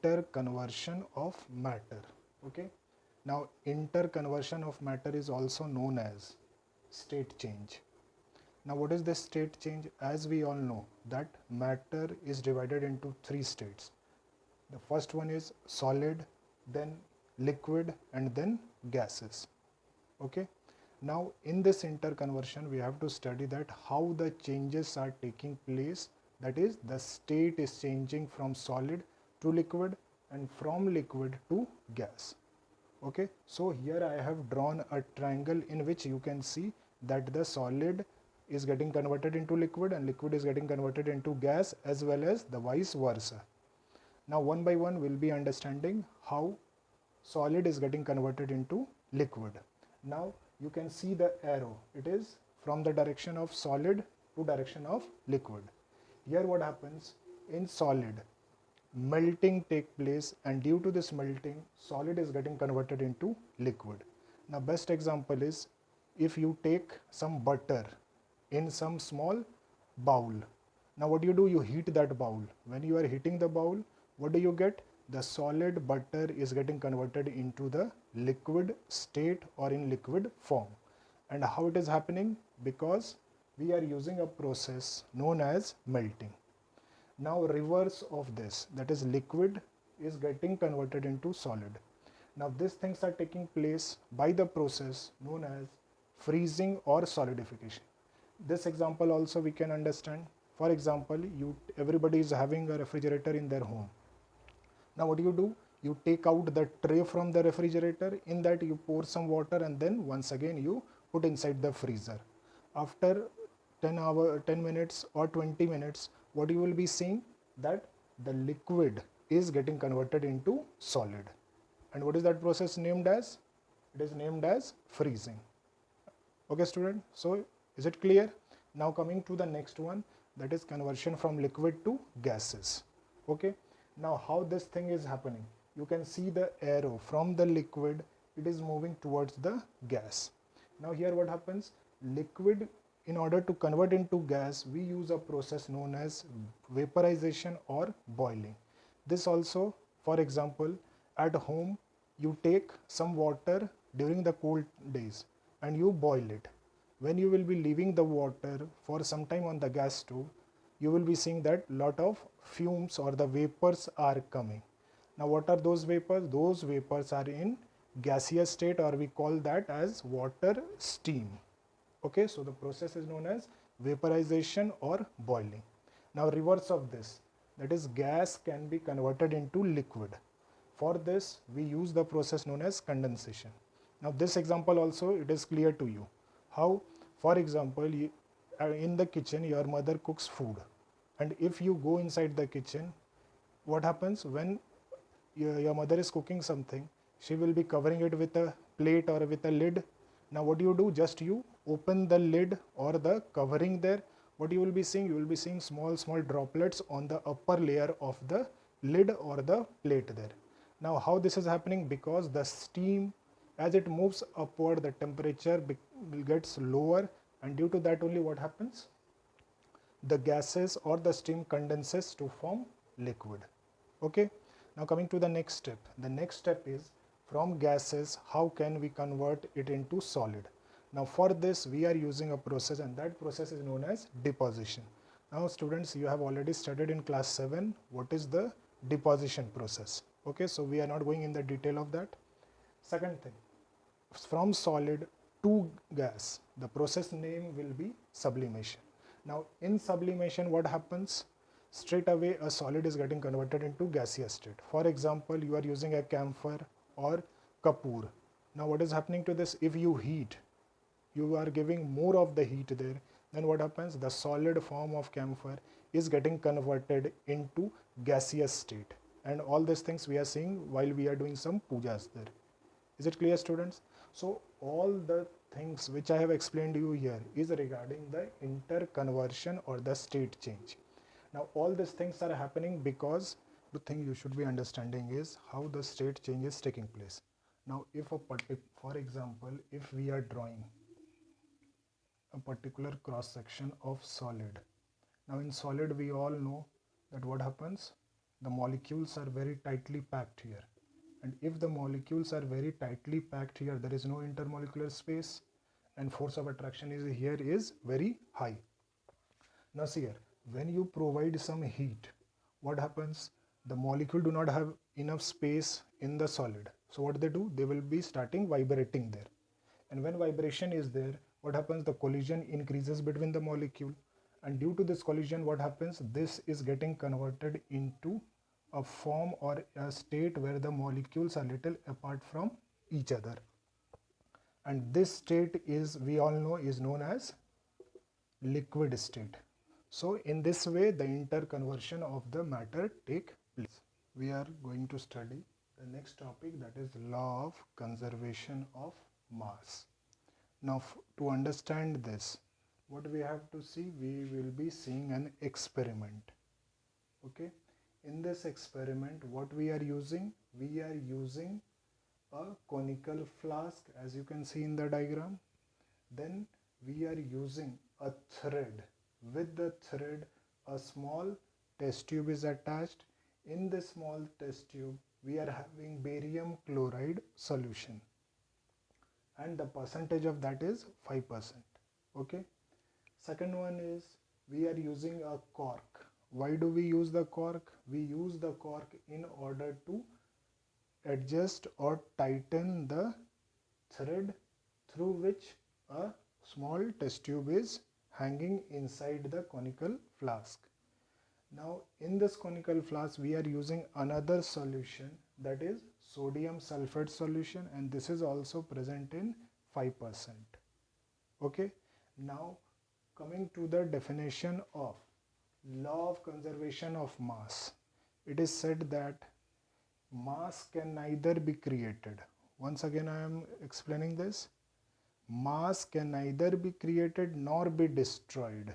interconversion of matter. Okay, now interconversion of matter is also known as state change. Now what is this state change? As we all know that matter is divided into three states. The first one is solid, then liquid, and then gases. Okay, now in this interconversion we have to study that how the changes are taking place, that is the state is changing from solid to liquid and from liquid to gas. Okay, so here I have drawn a triangle in which you can see that the solid is getting converted into liquid and liquid is getting converted into gas, as well as the vice versa. Now one by one we'll be understanding how solid is getting converted into liquid. Now you can see the arrow, it is from the direction of solid to direction of liquid. Here what happens, in solid melting take place, and due to this melting solid is getting converted into liquid. Now best example is if you take some butter in some small bowl. Now what do, you heat that bowl. When you are heating the bowl, what do you get? The solid butter is getting converted into the liquid state or in liquid form. And how it is happening? Because we are using a process known as melting. Now reverse of this, that is liquid is getting converted into solid. Now these things are taking place by the process known as freezing or solidification. This example also we can understand. For example, everybody is having a refrigerator in their home. Now what do? You take out the tray from the refrigerator, in that you pour some water and then once again you put inside the freezer. After 10 minutes or 20 minutes, what you will be seeing, that the liquid is getting converted into solid. And what is that process named as? It is named as freezing. Okay student, so is it clear? Now coming to the next one, that is conversion from liquid to gases. Okay, now how this thing is happening, you can see the arrow from the liquid, it is moving towards the gas. Now here what happens, liquid, in order to convert into gas, we use a process known as vaporization or boiling. This also, for example, at home you take some water during the cold days and you boil it. When you will be leaving the water for some time on the gas stove, you will be seeing that lot of fumes or the vapors are coming. Now what are those vapors? Those vapors are in gaseous state, or we call that as water steam. Okay, so the process is known as vaporization or boiling. Now reverse of this, that is gas can be converted into liquid. For this we use the process known as condensation. Now this example also it is clear to you. How? For example, in the kitchen your mother cooks food, and if you go inside the kitchen, what happens when your mother is cooking something, she will be covering it with a plate or with a lid. Now what do? Just you open the lid or the covering there, what you will be seeing? You will be seeing small droplets on the upper layer of the lid or the plate there. Now how this is happening? Because the steam, as it moves upward, the temperature gets lower, and due to that only what happens? The gases or the steam condenses to form liquid. Okay, now coming to the next step. The next step is, from gases how can we convert it into solid? Now for this we are using a process, and that process is known as deposition. Now students, you have already studied in class 7 what is the deposition process. Okay, so we are not going in the detail of that. Second thing, from solid to gas, the process name will be sublimation. Now in sublimation what happens? Straight away a solid is getting converted into gaseous state. For example, you are using a camphor or kapoor. Now what is happening to this? If you heat, you are giving more of the heat there, then what happens? The solid form of camphor is getting converted into gaseous state, and all these things we are seeing while we are doing some pujas there. Is it clear students? So all the things which I have explained to you here is regarding the interconversion or the state change. Now all these things are happening because the thing you should be understanding is how the state change is taking place. Now if for example, if we are drawing a particular cross section of solid. Now in solid we all know that what happens? the molecules are very tightly packed here. And if the molecules are very tightly packed here, there is no intermolecular space and force of attraction is here is very high. Now see here, when you provide some heat, what happens? The molecule do not have enough space in the solid. So what they do? They will be starting vibrating there. And when vibration is there, what happens? The collision increases between the molecule. And due to this collision, what happens? This is getting converted into a form or a state where the molecules are little apart from each other. And this state is, we all know, is known as liquid state. So in this way, the interconversion of the matter take place. We are going to study the next topic, that is law of conservation of mass. Now to understand this, what we have to see, we will be seeing an experiment. Okay, in this experiment, what we are using a conical flask, as you can see in the diagram. Then we are using a thread. With the thread, a small test tube is attached. In this small test tube, we are having barium chloride solution, and the percentage of that is 5%. Okay. Second one is we are using a cork. Why do we use the cork? We use the cork in order to adjust or tighten the thread through which a small test tube is hanging inside the conical flask. Now in this conical flask, we are using another solution, that is sodium sulfate solution, and this is also present in 5%. Okay. Now coming to the definition of law of conservation of mass, it is said that mass can neither be created. Once again I am explaining this. Mass can neither be created nor be destroyed.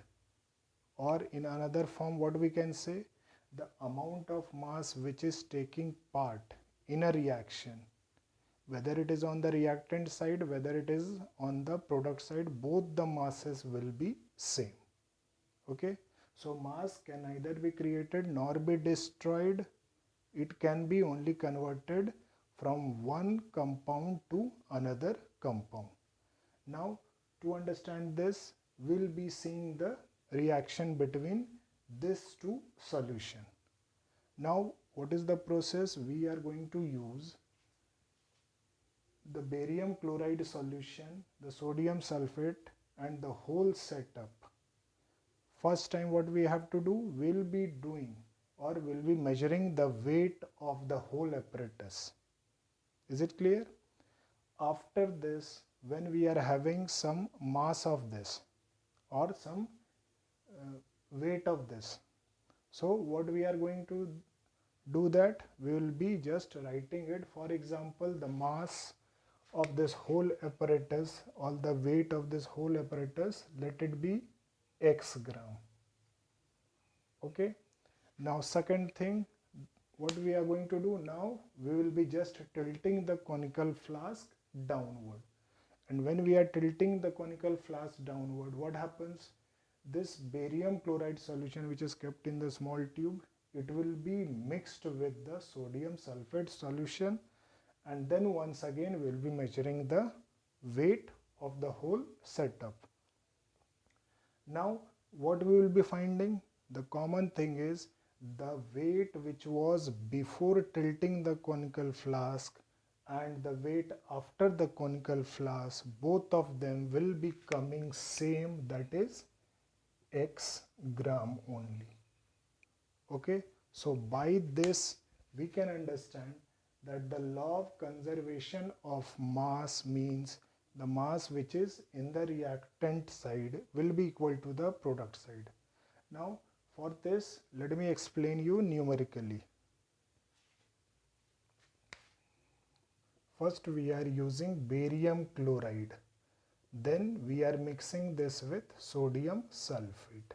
Or in another form, what we can say, the amount of mass which is taking part in a reaction, whether it is on the reactant side, whether it is on the product side, both the masses will be same. Okay. So mass can neither be created nor be destroyed. It can be only converted from one compound to another compound. Now to understand this, we'll be seeing the reaction between these two solutions. Now what is the process? We are going to use the barium chloride solution, the sodium sulfate, and the whole setup. First time what we have to do, we'll be doing or we'll be measuring the weight of the whole apparatus. Is it clear? After this, when we are having some mass of this or some weight of this, so what we are going to do, that we will be just writing it. For example, the mass of this whole apparatus or the weight of this whole apparatus, let it be x gram. Okay. Now second thing, what we are going to do now, we will be just tilting the conical flask downward. And when we are tilting the conical flask downward, what happens? This barium chloride solution which is kept in the small tube, it will be mixed with the sodium sulfate solution, and then once again we will be measuring the weight of the whole setup. Now what we will be finding? The common thing is the weight which was before tilting the conical flask and the weight after the conical flask, both of them will be coming same, that is x gram only. Okay. So by this we can understand that the law of conservation of mass means the mass which is in the reactant side will be equal to the product side. Now for this, let me explain you numerically. First we are using barium chloride, then we are mixing this with sodium sulfate.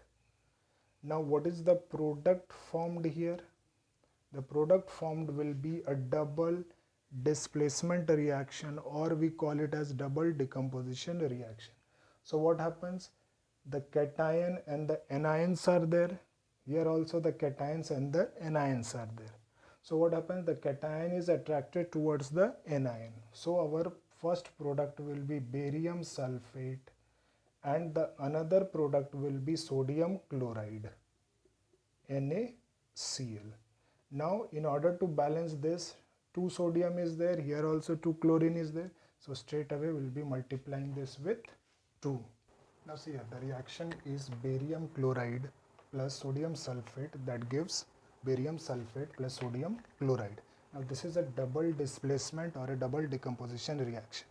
Now what is the product formed here? The product formed will be a double displacement reaction, or we call it as double decomposition reaction. So what happens? The cation and the anions are there. Here also the cations and the anions are there. So what happens, the cation is attracted towards the anion. So our first product will be barium sulfate and the another product will be sodium chloride, NaCl. Now in order to balance this, 2 sodium is there, here also 2 chlorine is there, so straight away we'll be multiplying this with 2. Now see here, the reaction is barium chloride plus sodium sulfate, that gives barium sulfate plus sodium chloride. Now this is a double displacement or a double decomposition reaction.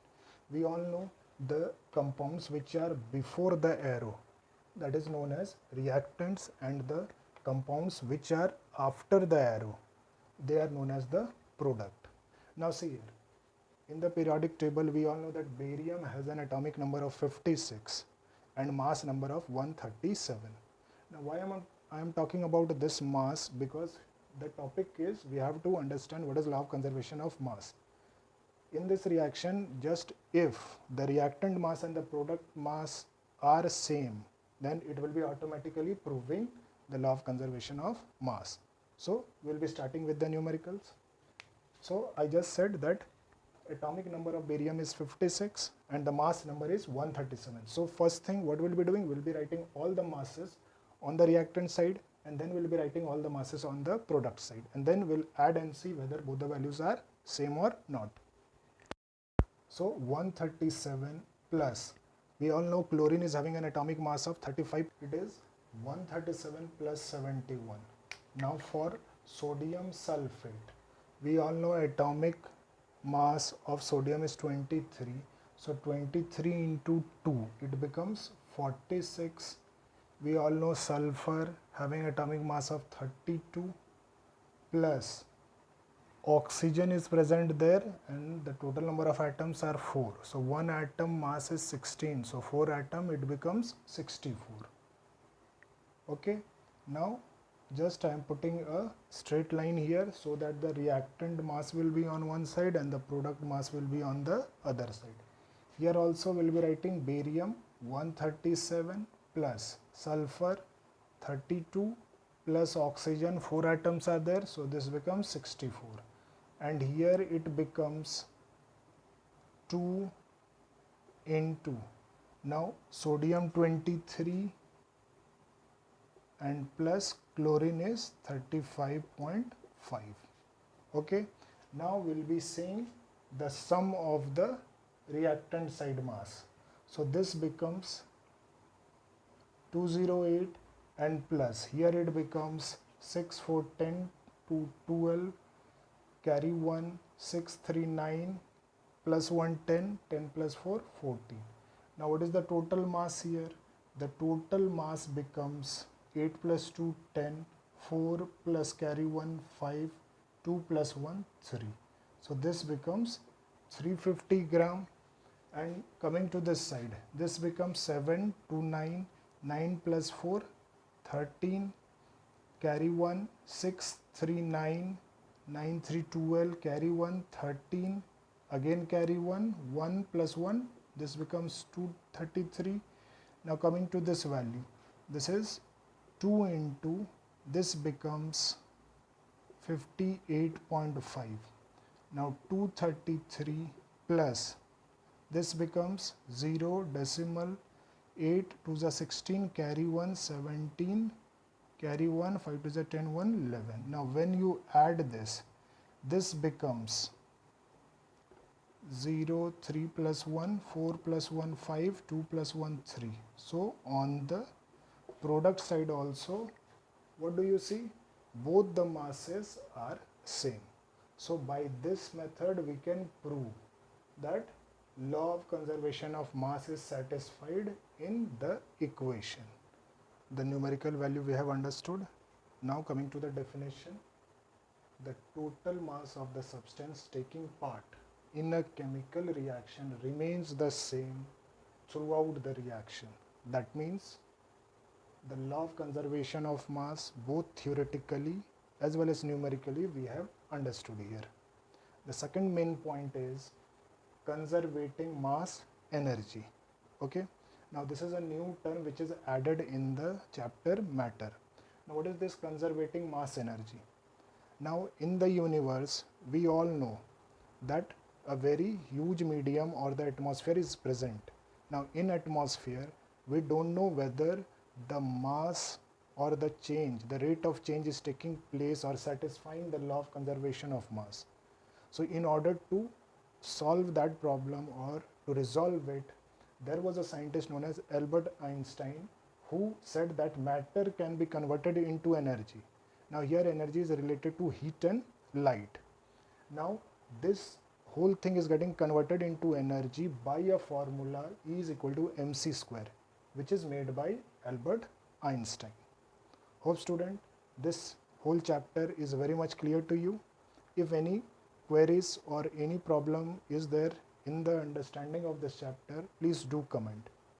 We all know the compounds which are before the arrow, that is known as reactants, and the compounds which are after the arrow, they are known as the product. Now see here, in the periodic table we all know that barium has an atomic number of 56 and mass number of 137. Now why I am talking about this mass, because the topic is we have to understand what is law of conservation of mass. In this reaction, just if the reactant mass and the product mass are same, then it will be automatically proving the law of conservation of mass. So we will be starting with the numericals. So I just said that atomic number of barium is 56 and the mass number is 137. So first thing what we'll be doing, we'll be writing all the masses on the reactant side, and then we'll be writing all the masses on the product side, and then we'll add and see whether both the values are same or not. So 137 plus, we all know chlorine is having an atomic mass of 35, it is 137 plus 71. Now for sodium sulfate, we all know atomic mass of sodium is 23, so 23 into 2, it becomes 46. We all know sulfur having atomic mass of 32 plus oxygen is present there and the total number of atoms are 4. So 1 atom mass is 16, so 4 atom it becomes 64. Okay, now just I am putting a straight line here so that the reactant mass will be on one side and the product mass will be on the other side. Here also we will be writing barium 137 plus sulfur 32 plus oxygen, 4 atoms are there, so this becomes 64, and here it becomes 2 into, now sodium 23 and plus chlorine is 35.5. Okay, now we'll be seeing the sum of the reactant side mass. So this becomes 208 and plus, here it becomes 6, 4, 10, 2, 12, carry 1, 6, 3, 9, plus 1, 10, 10 plus 4, 14. Now what is the total mass here? The total mass becomes 8 plus 2, 10, 4 plus carry 1, 5, 2 plus 1, 3. So this becomes 350 gram, and coming to this side, this becomes 7, 2, 9, 9 plus 4, 13, carry 1, 6, 3, 9, 9, 3, 12, carry 1, 13, again carry 1, 1 plus 1, this becomes 233. Now coming to this value, this is 2 into, this becomes 58.5. Now 233 plus, this becomes 0 decimal 8 to the 16, carry 1 17, carry 1 5 to the 10 1 11. Now when you add this, this becomes 0 3 plus 1 4 plus 1 5 2 plus 1 3. So on the product side also, what do you see? Both the masses are same. So by this method we can prove that law of conservation of mass is satisfied in the equation. The numerical value we have understood. Now coming to the definition, the total mass of the substance taking part in a chemical reaction remains the same throughout the reaction. That means the law of conservation of mass, both theoretically as well as numerically, we have understood here. The second main point is conserving mass energy. Okay, now this is a new term which is added in the chapter matter. Now what is this conserving mass energy? Now in the universe, we all know that a very huge medium or the atmosphere is present. Now in atmosphere, we don't know whether the mass or the change, the rate of change is taking place or satisfying the law of conservation of mass. So in order to solve that problem or to resolve it, there was a scientist known as Albert Einstein who said that matter can be converted into energy. Now here energy is related to heat and light. Now this whole thing is getting converted into energy by a formula E is equal to mc square, which is made by Albert Einstein. Hope student, this whole chapter is very much clear to you. If any queries or any problem is there in the understanding of this chapter, please do comment.